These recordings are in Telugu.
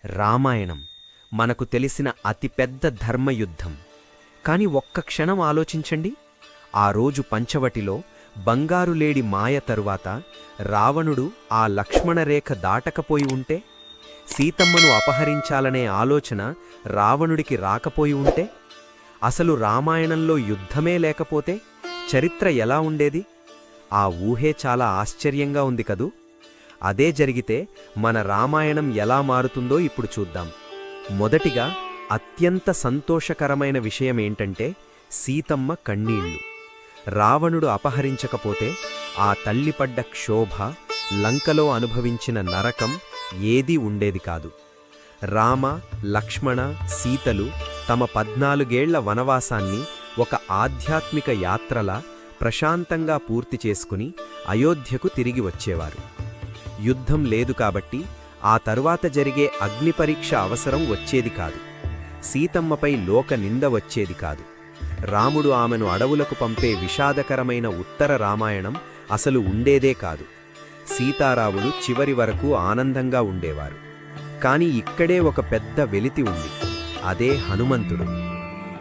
రామాయణం మనకు తెలిసిన అతిపెద్ద ధర్మయుద్ధం. కాని ఒక్క క్షణం ఆలోచించండి. ఆ రోజు పంచవటిలో బంగారులేడి మాయ తరువాత రావణుడు ఆ లక్ష్మణరేఖ దాటకపోయి ఉంటే, సీతమ్మను అపహరించాలనే ఆలోచన రావణుడికి రాకపోయి ఉంటే, అసలు రామాయణంలో యుద్ధమే లేకపోతే చరిత్ర ఎలా ఉండేది? ఆ ఊహే చాలా ఆశ్చర్యంగా ఉంది కదూ. అదే జరిగితే మన రామాయణం ఎలా మారుతుందో ఇప్పుడు చూద్దాం. మొదటిగా అత్యంత సంతోషకరమైన విషయమేంటంటే సీతమ్మ కన్నీళ్లు. రావణుడు అపహరించకపోతే ఆ తల్లిపడ్డ క్షోభ, లంకలో అనుభవించిన నరకం ఏదీ ఉండేది కాదు. రామ, లక్ష్మణ, సీతలు తమ 14 వనవాసాన్ని ఒక ఆధ్యాత్మిక యాత్రలా ప్రశాంతంగా పూర్తి చేసుకుని అయోధ్యకు తిరిగి వచ్చేవారు. యుద్ధం లేదు కాబట్టి ఆ తరువాత జరిగే అగ్నిపరీక్ష అవసరం వచ్చేది కాదు. సీతమ్మపై లోక నింద వచ్చేది కాదు. రాముడు ఆమెను అడవులకు పంపే విషాదకరమైన ఉత్తర రామాయణం అసలు ఉండేదే కాదు. సీతారాములు చివరి వరకు ఆనందంగా ఉండేవారు. కాని ఇక్కడే ఒక పెద్ద వెలితి ఉంది. అదే హనుమంతుడు.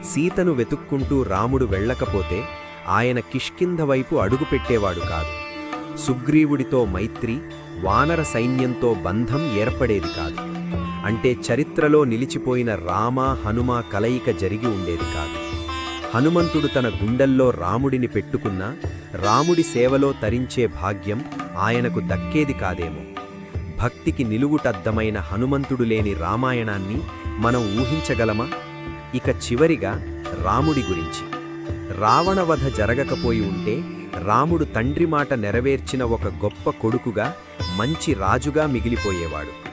సీతను వెతుక్కుంటూ రాముడు వెళ్ళకపోతే ఆయన కిష్కింధ వైపు అడుగుపెట్టేవాడు కాదు. సుగ్రీవుడితో మైత్రి, వానర సైన్యంతో బంధం ఏర్పడేది కాదు. అంటే చరిత్రలో నిలిచిపోయిన రామ హనుమ కలయిక జరిగి ఉండేది కాదు. హనుమంతుడు తన గుండెల్లో రాముడిని పెట్టుకున్నా రాముడి సేవలో తరించే భాగ్యం ఆయనకు దక్కేది కాదేమో. భక్తికి నిలువుటద్దమైన హనుమంతుడు లేని రామాయణాన్ని మనం ఊహించగలమా? ఇక చివరిగా రాముడి గురించి. రావణవధ జరగకపోయి ఉంటే రాముడు తండ్రి మాట నెరవేర్చిన ఒక గొప్ప కొడుకుగా, మంచి రాజుగా మిగిలిపోయేవాడు.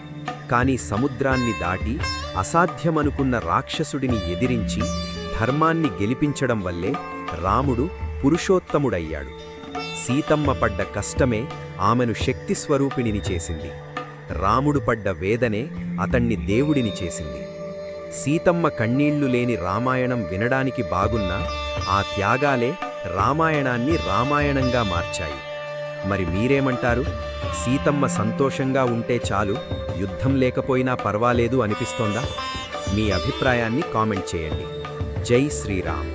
కాని సముద్రాన్ని దాటి అసాధ్యమనుకున్న రాక్షసుడిని ఎదిరించి ధర్మాన్ని గెలిపించడం వల్లే రాముడు పురుషోత్తముడయ్యాడు. సీతమ్మ పడ్డ కష్టమే ఆమెను శక్తి స్వరూపిణిని చేసింది. రాముడు పడ్డ వేదనే అతణ్ణి దేవుడిని చేసింది. సీతమ్మ కన్నీళ్లు లేని రామాయణం వినడానికి బాగున్నా ఆ త్యాగాలే రామాయణాన్ని రామాయణంగా మార్చాయి. మరి మీరేమంటారు? సీతమ్మ సంతోషంగా ఉంటే చాలు, యుద్ధం లేకపోయినా పర్వాలేదు అనిపిస్తోందా? మీ అభిప్రాయాన్ని కామెంట్ చేయండి. జై శ్రీరామ్.